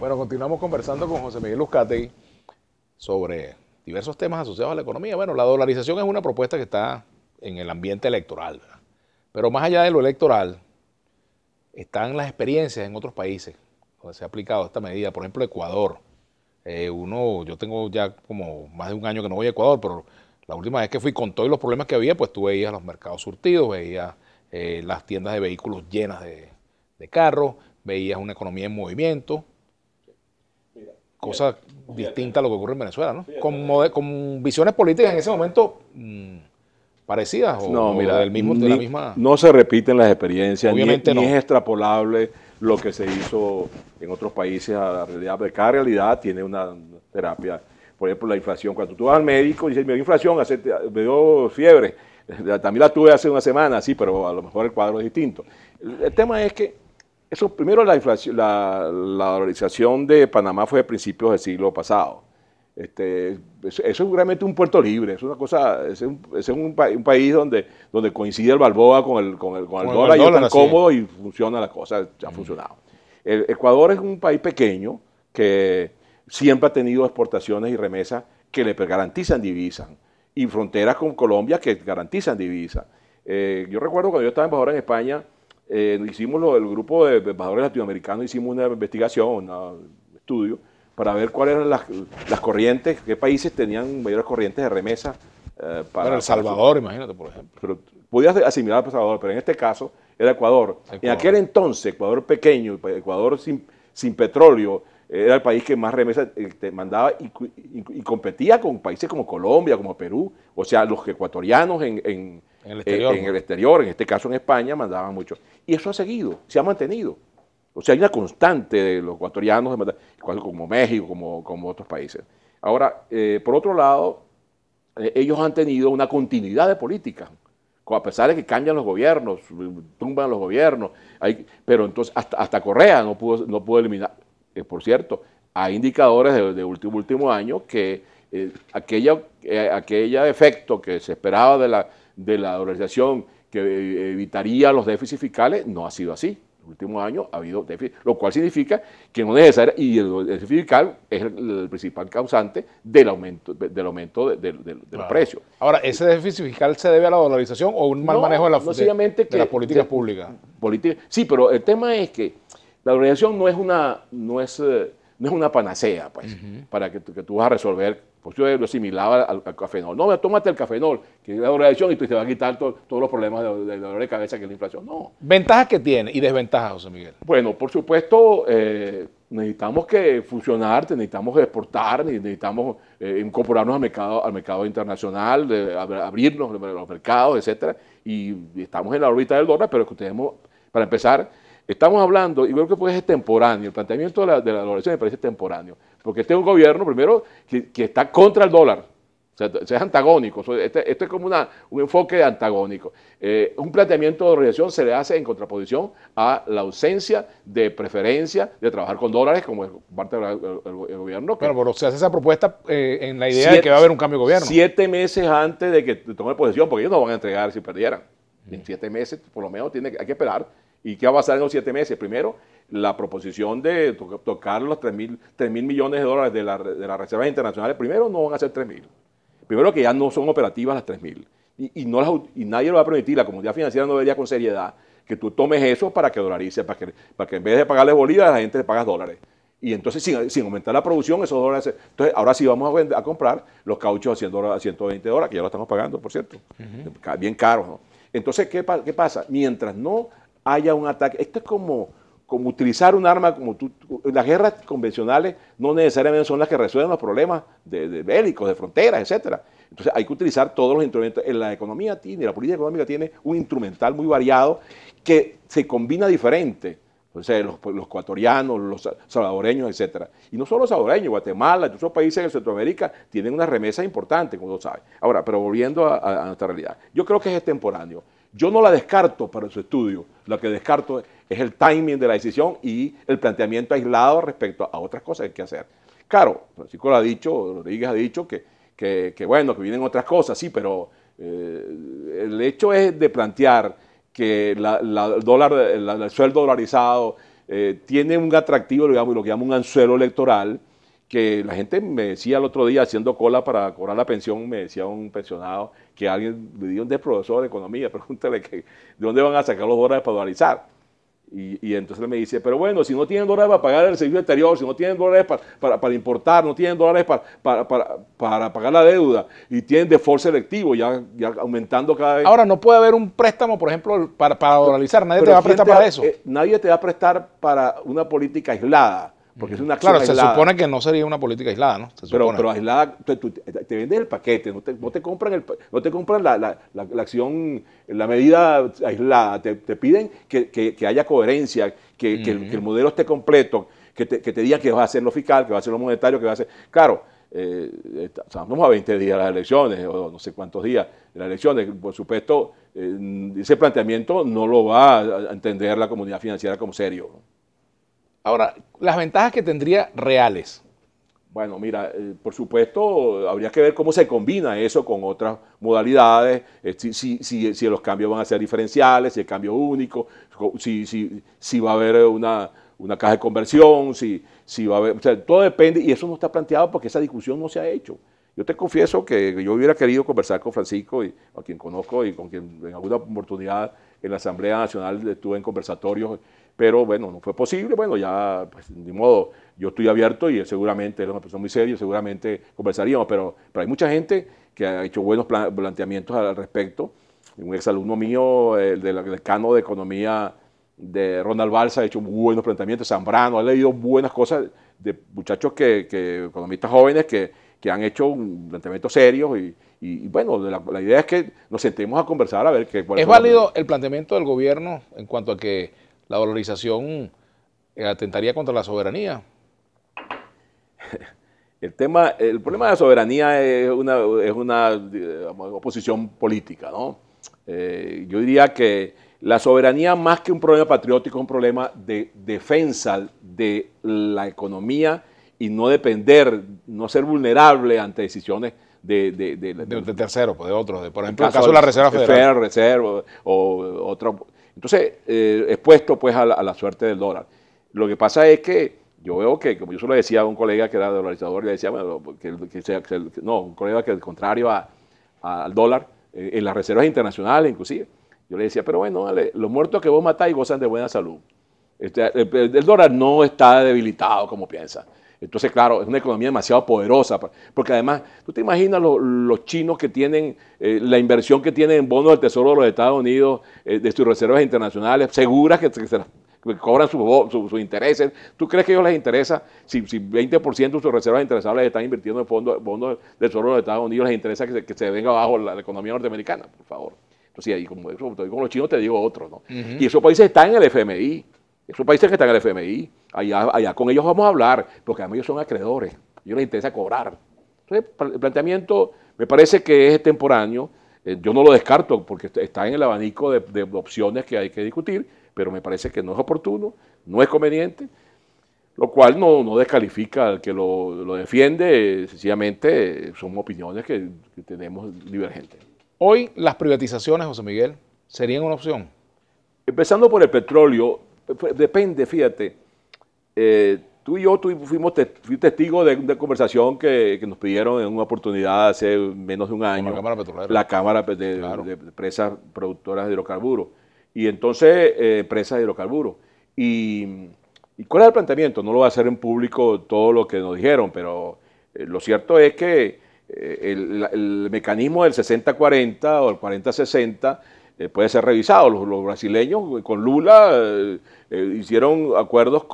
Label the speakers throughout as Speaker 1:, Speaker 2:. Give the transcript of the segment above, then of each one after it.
Speaker 1: Bueno, continuamos conversando con José Miguel Uzcategui sobre diversos temas asociados a la economía. Bueno, la dolarización es una propuesta que está en el ambiente electoral, ¿verdad? Pero más allá de lo electoral, están las experiencias en otros países donde se ha aplicado esta medida. Por ejemplo, Ecuador. Yo tengo ya como más de un año que no voy a Ecuador, pero la última vez que fui con todos los problemas que había, pues tú veías los mercados surtidos, veías las tiendas de vehículos llenas de carros, veías una economía en movimiento, cosa distinta a lo que ocurre en Venezuela, ¿no? Con visiones políticas en ese momento parecidas
Speaker 2: No, mira,
Speaker 1: de la misma...
Speaker 2: no se repiten las experiencias,
Speaker 1: Obviamente
Speaker 2: ni
Speaker 1: no.
Speaker 2: es extrapolable lo que se hizo en otros países a la realidad, porque cada realidad tiene una terapia. Por ejemplo, la inflación. Cuando tú vas al médico y dices, me dio inflación, me dio fiebre, también la tuve hace una semana, sí, pero a lo mejor el cuadro es distinto. El tema es que eso, primero la inflación, la dolarización de Panamá fue a principios del siglo pasado. Eso es realmente un puerto libre, es una cosa, es un país donde coincide el Balboa con el dólar y es tan cómodo y funciona la cosa, ya ha funcionado. El Ecuador es un país pequeño que siempre ha tenido exportaciones y remesas que le garantizan divisas y fronteras con Colombia que garantizan divisas. Yo recuerdo cuando yo estaba embajador en España, el grupo de embajadores latinoamericanos hicimos una investigación, un estudio, para ver cuáles eran las corrientes, qué países tenían mayores corrientes de remesa.
Speaker 1: Para El Salvador, imagínate, por ejemplo.
Speaker 2: Pero podías asimilar a El Salvador, pero en este caso era Ecuador. En aquel entonces, Ecuador pequeño, Ecuador sin petróleo, era el país que más remesas mandaba y competía con países como Colombia, como Perú. O sea, los ecuatorianos en el exterior, en este caso en España, mandaban mucho. Y eso ha seguido, se ha mantenido. O sea, hay una constante de los ecuatorianos, como México, como otros países. Ahora, por otro lado, ellos han tenido una continuidad de política, a pesar de que cambian los gobiernos, tumban los gobiernos, pero entonces hasta Correa no pudo eliminar. Por cierto, hay indicadores de último año que aquella efecto que se esperaba de la dolarización que evitaría los déficits fiscales no ha sido así. Último año ha habido déficit, lo cual significa que no es necesario, y el déficit fiscal es el principal causante del aumento de los precios.
Speaker 1: Ahora, ¿ese déficit fiscal se debe a la dolarización o un mal manejo de las políticas públicas?
Speaker 2: Sí, pero el tema es que la dolarización no es una panacea, pues, para que tú vas a resolver. Pues yo lo asimilaba al cafenol. No, tómate el cafenol, que es la dolarización, y te va a quitar todos los problemas de dolor de cabeza que es la inflación. No.
Speaker 1: ¿Ventajas que tiene y desventajas, José Miguel?
Speaker 2: Bueno, por supuesto, necesitamos funcionar, necesitamos exportar, necesitamos incorporarnos al mercado internacional, abrirnos los mercados, etcétera. Y estamos en la órbita del dólar, pero para empezar, estamos hablando, y creo que pues es temporáneo, el planteamiento de la dolarización me parece temporáneo, porque este es un gobierno, primero, que está contra el dólar, o sea, es antagónico, esto es como un enfoque antagónico. Un planteamiento de dolarización se le hace en contraposición a la ausencia de preferencia de trabajar con dólares como parte del gobierno.
Speaker 1: Pero se hace esa propuesta en la idea de que va a haber un cambio de gobierno.
Speaker 2: 7 meses antes de que tome posesión, porque ellos no van a entregar si perdieran. En 7 meses, por lo menos, hay que esperar. ¿Y qué va a pasar en los 7 meses? Primero, la proposición de tocar los 3 mil millones de dólares de las reservas internacionales, primero no van a ser 3 mil. Primero que ya no son operativas las 3 mil. Y nadie lo va a permitir, la comunidad financiera no vería con seriedad que tú tomes eso para que dolarice, para que en vez de pagarle bolívares, a la gente le pagas dólares. Y entonces, sin aumentar la producción, esos dólares... Entonces, ahora sí vamos a comprar los cauchos a 120 dólares, que ya lo estamos pagando, por cierto. Bien caros, ¿no? Entonces, ¿qué pasa? Mientras no haya un ataque, esto es como utilizar un arma, las guerras convencionales no necesariamente son las que resuelven los problemas de bélicos, de fronteras, etcétera. Entonces hay que utilizar todos los instrumentos. La economía la política económica tiene un instrumental muy variado que se combina diferente. O sea, los ecuatorianos, los salvadoreños, etcétera. Y no solo los salvadoreños, Guatemala, todos esos países de Centroamérica tienen una remesa importante, como tú sabes. Ahora, pero volviendo a nuestra realidad, yo creo que es extemporáneo. Yo no la descarto para su estudio, lo que descarto es el timing de la decisión y el planteamiento aislado respecto a otras cosas que hay que hacer. Claro, Francisco lo ha dicho, Rodríguez ha dicho que bueno, que vienen otras cosas, sí, pero el hecho es de plantear que el sueldo dolarizado tiene un atractivo, digamos, lo que llama un anzuelo electoral, que la gente me decía el otro día, haciendo cola para cobrar la pensión, me decía un pensionado que alguien le dio un profesor de economía, pregúntale que, de dónde van a sacar los dólares para dolarizar. Y entonces él me dice, pero bueno, si no tienen dólares para pagar el servicio exterior, si no tienen dólares para importar, no tienen dólares para pagar la deuda, y tienen default selectivo, ya aumentando cada vez.
Speaker 1: Ahora, no puede haber un préstamo, por ejemplo, para dolarizar, nadie te va a prestar para eso.
Speaker 2: Nadie te va a prestar para una política aislada, porque es una acción aislada.
Speaker 1: Se supone que no sería una política aislada, ¿no?
Speaker 2: Pero aislada, te vendes el paquete, no te compran la acción, la medida aislada, te piden que haya coherencia, que el modelo esté completo, que te digan que vas a hacer lo fiscal, que vas a hacer lo monetario, que vas a hacer... Claro, estamos a 20 días de las elecciones, o no sé cuántos días de las elecciones, por supuesto, ese planteamiento no lo va a entender la comunidad financiera como serio.
Speaker 1: Ahora, las ventajas que tendría reales.
Speaker 2: Bueno, mira, por supuesto, habría que ver cómo se combina eso con otras modalidades, si los cambios van a ser diferenciales, si el cambio único, si va a haber una caja de conversión, si va a haber, o sea, todo depende, y eso no está planteado porque esa discusión no se ha hecho. Yo te confieso que yo hubiera querido conversar con Francisco, a quien conozco y con quien en alguna oportunidad en la Asamblea Nacional estuve en conversatorios, pero bueno, no fue posible. Bueno, ya, pues, de modo, yo estoy abierto y seguramente él es una persona muy seria, seguramente conversaríamos, pero hay mucha gente que ha hecho buenos planteamientos al respecto. Un exalumno mío, del decano de Economía de Ronald Balsa, ha hecho buenos planteamientos. Zambrano ha leído buenas cosas de muchachos economistas jóvenes que han hecho planteamientos serios y bueno, la idea es que nos sentemos a conversar a ver qué...
Speaker 1: ¿Es válido el planteamiento del gobierno en cuanto a que la dolarización atentaría contra la soberanía?
Speaker 2: El problema de la soberanía es una oposición política, ¿no? Yo diría que la soberanía, más que un problema patriótico, es un problema de defensa de la economía y no depender, no ser vulnerable ante decisiones de
Speaker 1: terceros, de otros, por ejemplo, el caso de la Reserva Federal.
Speaker 2: Reserva o otro. Entonces, expuesto pues a la suerte del dólar. Lo que pasa es que yo veo que, como yo solo decía a un colega que era dolarizador, le decía, bueno, un colega que al contrario al dólar, en las reservas internacionales inclusive, yo le decía, pero bueno, vale, los muertos que vos matáis gozan de buena salud. El dólar no está debilitado como piensa. Entonces, claro, es una economía demasiado poderosa, porque además, tú te imaginas los chinos que tienen, la inversión que tienen en bonos del Tesoro de los Estados Unidos, de sus reservas internacionales, seguras que cobran sus intereses. ¿Tú crees que a ellos les interesa, si 20% de sus reservas internacionales están invirtiendo en bonos del Tesoro de los Estados Unidos, les interesa que se venga abajo la economía norteamericana? Por favor. Entonces, ahí, como los chinos, te digo otro, ¿no? Y esos países están en el FMI. Esos países que están en el FMI, allá con ellos vamos a hablar, porque además ellos son acreedores, a ellos les interesa cobrar. Entonces, el planteamiento me parece que es extemporáneo, yo no lo descarto porque está en el abanico de opciones que hay que discutir, pero me parece que no es oportuno, no es conveniente, lo cual no descalifica al que lo defiende, sencillamente son opiniones que tenemos divergentes.
Speaker 1: Hoy las privatizaciones, José Miguel, ¿serían una opción?
Speaker 2: Empezando por el petróleo, depende, fíjate. Tú y yo fui testigos de una conversación que nos pidieron en una oportunidad hace menos de un año.
Speaker 1: La Cámara Petrolera.
Speaker 2: La Cámara de Empresas Productoras de Hidrocarburos. Y entonces, empresas de hidrocarburos. ¿Y cuál es el planteamiento? No lo voy a hacer en público todo lo que nos dijeron, pero lo cierto es que el mecanismo del 60-40 o el 40-60 puede ser revisado. Los brasileños con Lula hicieron acuerdos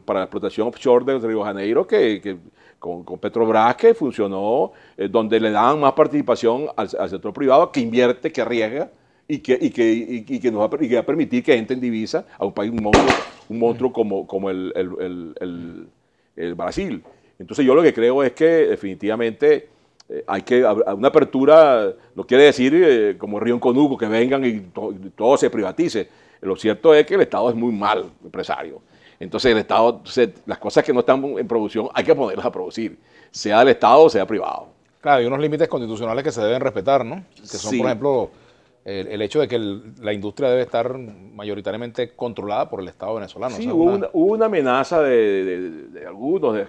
Speaker 2: para la explotación offshore de Río de Janeiro con Petrobras, que funcionó, donde le daban más participación al sector privado, que invierte, que arriesga y que va a permitir que entre en divisa a un país, un monstruo como el Brasil. Entonces yo lo que creo es que definitivamente hay que una apertura, no quiere decir como Río en Conuco, que vengan y todo se privatice. Lo cierto es que el Estado es muy mal empresario. Entonces el Estado, las cosas que no están en producción hay que ponerlas a producir, sea del Estado o sea privado.
Speaker 1: Claro, hay unos límites constitucionales que se deben respetar, ¿no? Que son, por ejemplo, el hecho de que la industria debe estar mayoritariamente controlada por el Estado venezolano.
Speaker 2: Sí,
Speaker 1: O sea,
Speaker 2: hubo una amenaza de algunos, de